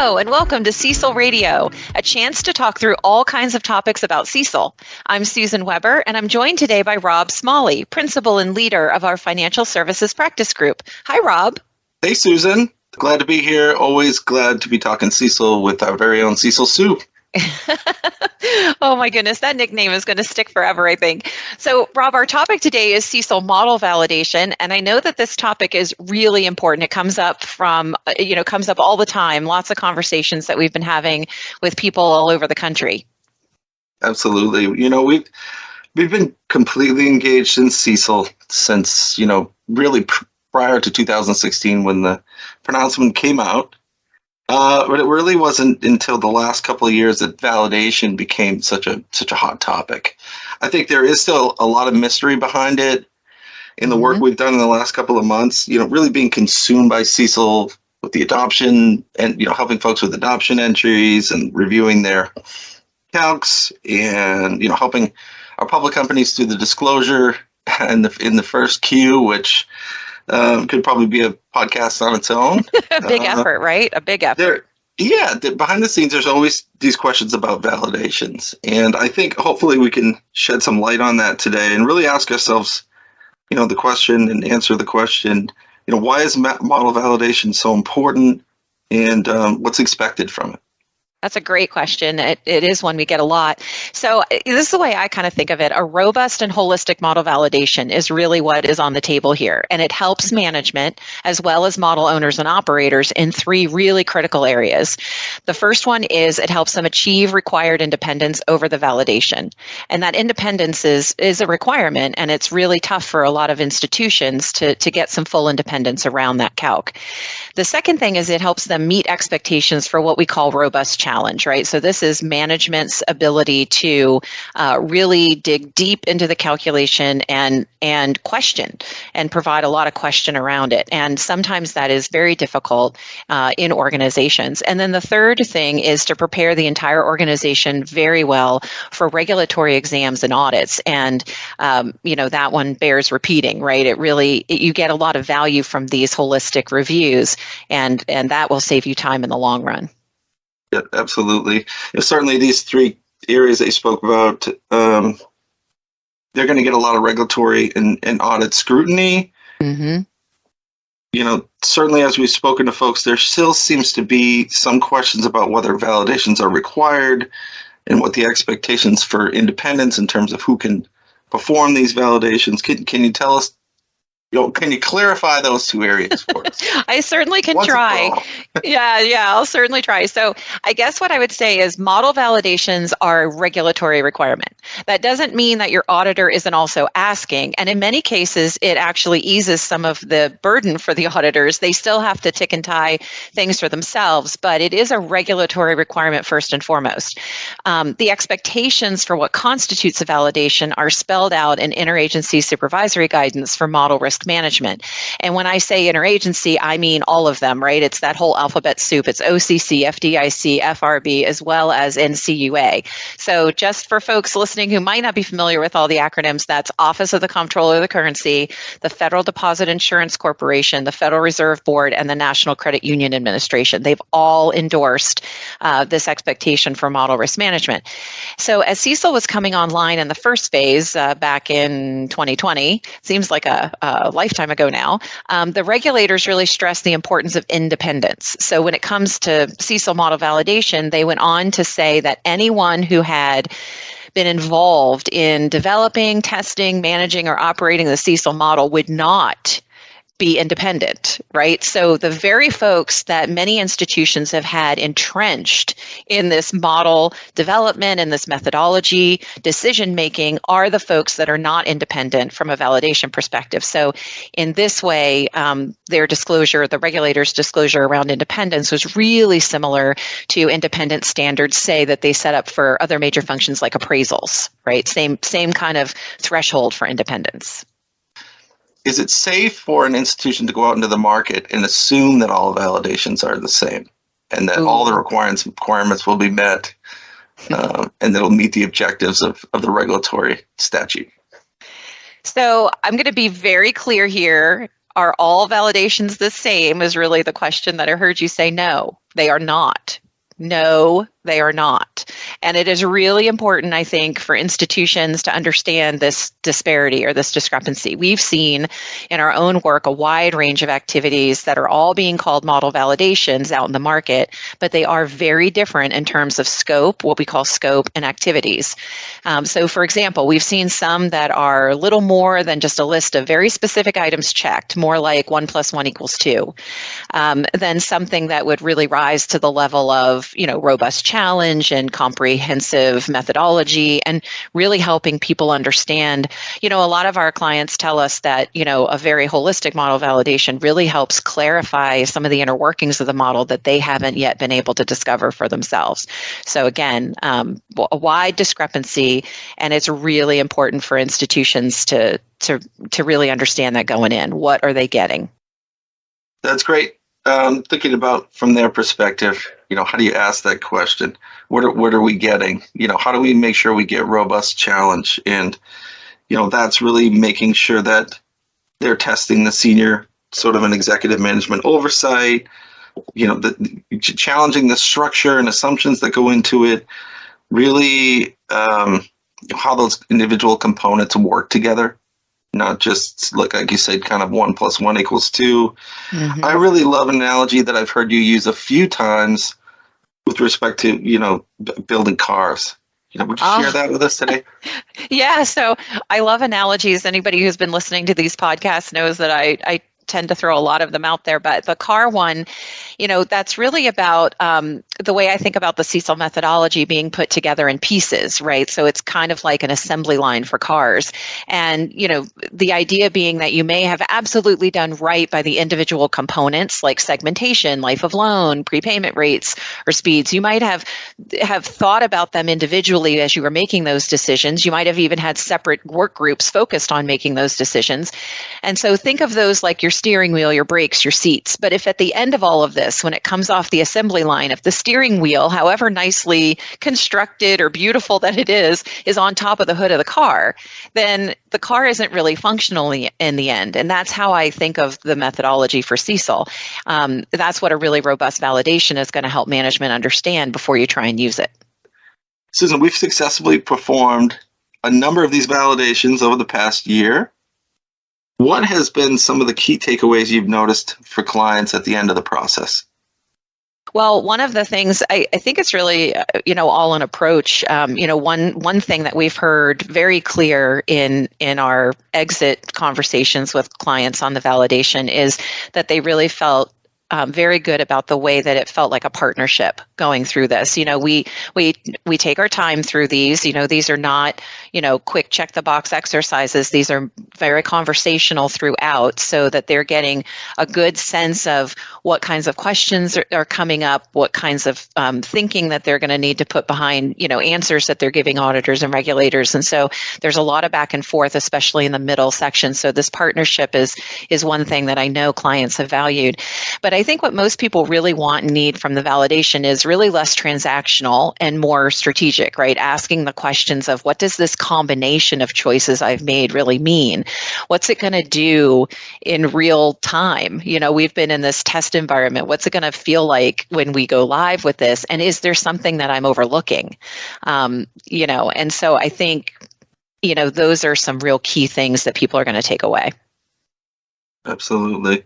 Hello, and welcome to CECL Radio, a chance to talk through all kinds of topics about CECL. I'm Susan Weber, and I'm joined today by Rob Smalley, principal and leader of our financial services practice group. Hi, Rob. Hey, Susan. Glad to be here. Always glad to be talking CECL with our very own CECL Sue. Oh my goodness, that nickname is going to stick forever, I think. So, Rob, our topic today is CECL model validation, and I know that this topic is really important. It comes up comes up all the time. Lots of conversations that we've been having with people all over the country. Absolutely. We've been completely engaged in CECL since really prior to 2016 when the pronouncement came out. But it really wasn't until the last couple of years that validation became such a hot topic. I think there is still a lot of mystery behind it in the work we've done in the last couple of months, really being consumed by CECL with the adoption and, helping folks with adoption entries and reviewing their calcs and, helping our public companies through the disclosure in the first Q, which could probably be a podcast on its own. A big effort, right? A big effort. Behind the scenes, there's always these questions about validations. And I think hopefully we can shed some light on that today and really ask ourselves, the question and answer the question, why is model validation so important and what's expected from it? That's a great question. It is one we get a lot. So this is the way I kind of think of it. A robust and holistic model validation is really what is on the table here. And it helps management as well as model owners and operators in three really critical areas. The first one is it helps them achieve required independence over the validation. And that independence is a requirement, and it's really tough for a lot of institutions to get some full independence around that calc. The second thing is it helps them meet expectations for what we call robust challenge, right? So this is management's ability to really dig deep into the calculation and question and provide a lot of question around it. And sometimes that is very difficult in organizations. And then the third thing is to prepare the entire organization very well for regulatory exams and audits. And, that one bears repeating, right? You get a lot of value from these holistic reviews, and that will save you time in the long run. Yeah, absolutely. Certainly these three areas that you spoke about, they're going to get a lot of regulatory and audit scrutiny. Mm-hmm. Certainly as we've spoken to folks, there still seems to be some questions about whether validations are required and what the expectations for independence in terms of who can perform these validations. Can you tell us? Can you clarify those two areas for us? I certainly can try. Yeah, I'll certainly try. So I guess what I would say is model validations are a regulatory requirement. That doesn't mean that your auditor isn't also asking. And in many cases, it actually eases some of the burden for the auditors. They still have to tick and tie things for themselves, but it is a regulatory requirement first and foremost. The expectations for what constitutes a validation are spelled out in interagency supervisory guidance for model risk management. And when I say interagency, I mean all of them, right? It's that whole alphabet soup. It's OCC, FDIC, FRB, as well as NCUA. So just for folks listening who might not be familiar with all the acronyms, that's Office of the Comptroller of the Currency, the Federal Deposit Insurance Corporation, the Federal Reserve Board, and the National Credit Union Administration. They've all endorsed this expectation for model risk management. So as CECL was coming online in the first phase back in 2020, seems like a lifetime ago now, the regulators really stressed the importance of independence. So when it comes to CECL model validation, they went on to say that anyone who had been involved in developing, testing, managing, or operating the CECL model would not be independent, right? So the very folks that many institutions have had entrenched in this model development and this methodology decision-making are the folks that are not independent from a validation perspective. So in this way, their disclosure, the regulators' disclosure around independence was really similar to independent standards, say, that they set up for other major functions like appraisals, right? Same kind of threshold for independence. Is it safe for an institution to go out into the market and assume that all validations are the same and that all the requirements will be met and that it'll meet the objectives of the regulatory statute? So I'm going to be very clear here. are all validations the same is really the question that I heard you say. No, they are not. No, they are not. And it is really important, I think, for institutions to understand this disparity or this discrepancy. We've seen in our own work a wide range of activities that are all being called model validations out in the market, but they are very different in terms of scope, what we call scope, and activities. So, for example, we've seen some that are little more than just a list of very specific items checked, more like 1 + 1 = 2, than something that would really rise to the level of, robust challenge and comprehensive methodology, and really helping people understand. A lot of our clients tell us that, a very holistic model validation really helps clarify some of the inner workings of the model that they haven't yet been able to discover for themselves. So again, a wide discrepancy, and it's really important for institutions to really understand that going in. What are they getting? That's great. Thinking about from their perspective, how do you ask that question? What are we getting? How do we make sure we get robust challenge? And, that's really making sure that they're testing the senior sort of an executive management oversight, challenging the structure and assumptions that go into it, really how those individual components work together. Not just like you said, kind of 1 + 1 = 2. Mm-hmm. I really love an analogy that I've heard you use a few times with respect to, building cars. Would you share that with us today? Yeah, so I love analogies. Anybody who's been listening to these podcasts knows that I tend to throw a lot of them out there, but the car one, that's really about the way I think about the CECL methodology being put together in pieces, right? So it's kind of like an assembly line for cars. And, the idea being that you may have absolutely done right by the individual components like segmentation, life of loan, prepayment rates, or speeds. You might have thought about them individually as you were making those decisions. You might have even had separate work groups focused on making those decisions. And so think of those like your steering wheel, your brakes, your seats. But if at the end of all of this, when it comes off the assembly line, if the steering wheel, however nicely constructed or beautiful that it is on top of the hood of the car, then the car isn't really functional in the end. And that's how I think of the methodology for CECL. That's what a really robust validation is going to help management understand before you try and use it. Susan, we've successfully performed a number of these validations over the past year. What has been some of the key takeaways you've noticed for clients at the end of the process? Well, one of the things I think it's really, all an approach. One thing that we've heard very clear in our exit conversations with clients on the validation is that they really felt very good about the way that it felt like a partnership going through this. We take our time through these. These are not, quick check the box exercises. These are very conversational throughout, so that they're getting a good sense of what kinds of questions are coming up, what kinds of thinking that they're going to need to put behind, answers that they're giving auditors and regulators. And so there's a lot of back and forth, especially in the middle section. So this partnership is one thing that I know clients have valued. But I think what most people really want and need from the validation is really less transactional and more strategic, right? Asking the questions of, what does this combination of choices I've made really mean? What's it going to do in real time? We've been in this test environment. What's it going to feel like when we go live with this? And is there something that I'm overlooking? And so I think, those are some real key things that people are going to take away. Absolutely.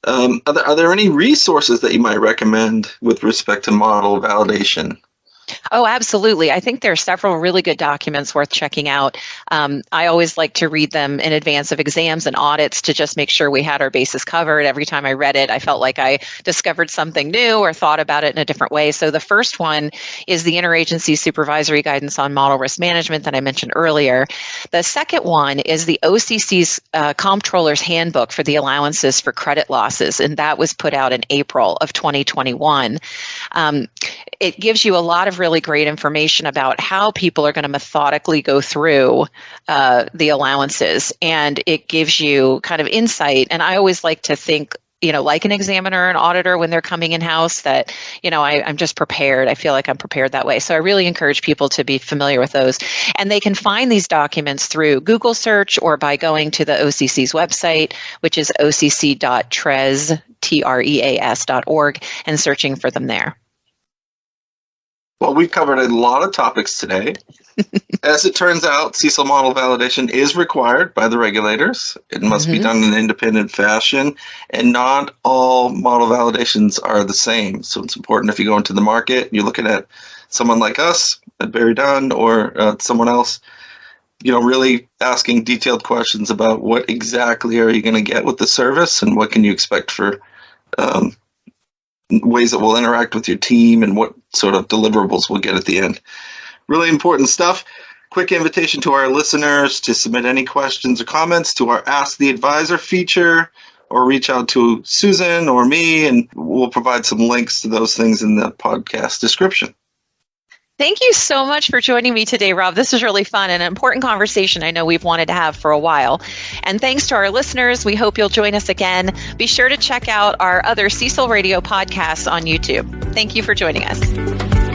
Are there any resources that you might recommend with respect to model validation? Oh, absolutely. I think there are several really good documents worth checking out. I always like to read them in advance of exams and audits to just make sure we had our bases covered. Every time I read it, I felt like I discovered something new or thought about it in a different way. So the first one is the Interagency Supervisory Guidance on Model Risk Management that I mentioned earlier. The second one is the OCC's Comptroller's Handbook for the Allowances for Credit Losses, and that was put out in April of 2021. It gives you a lot of really great information about how people are going to methodically go through the allowances, and it gives you kind of insight. And I always like to think like an examiner, an auditor, when they're coming in-house, that, I'm just prepared. I feel like I'm prepared that way. So I really encourage people to be familiar with those. And they can find these documents through Google search or by going to the OCC's website, which is occ.treas.org, and searching for them there. Well, we've covered a lot of topics today. As it turns out, CECL model validation is required by the regulators. It must be done in an independent fashion, and not all model validations are the same. So it's important, if you go into the market, you're looking at someone like us at BerryDunn or someone else, really asking detailed questions about what exactly are you going to get with the service, and what can you expect for ways that will interact with your team, and what sort of deliverables we'll get at the end. Really important stuff. Quick invitation to our listeners to submit any questions or comments to our Ask the Advisor feature, or reach out to Susan or me, and we'll provide some links to those things in the podcast description. Thank you so much for joining me today, Rob. This was really fun and an important conversation I know we've wanted to have for a while. And thanks to our listeners. We hope you'll join us again. Be sure to check out our other CECL Radio podcasts on YouTube. Thank you for joining us.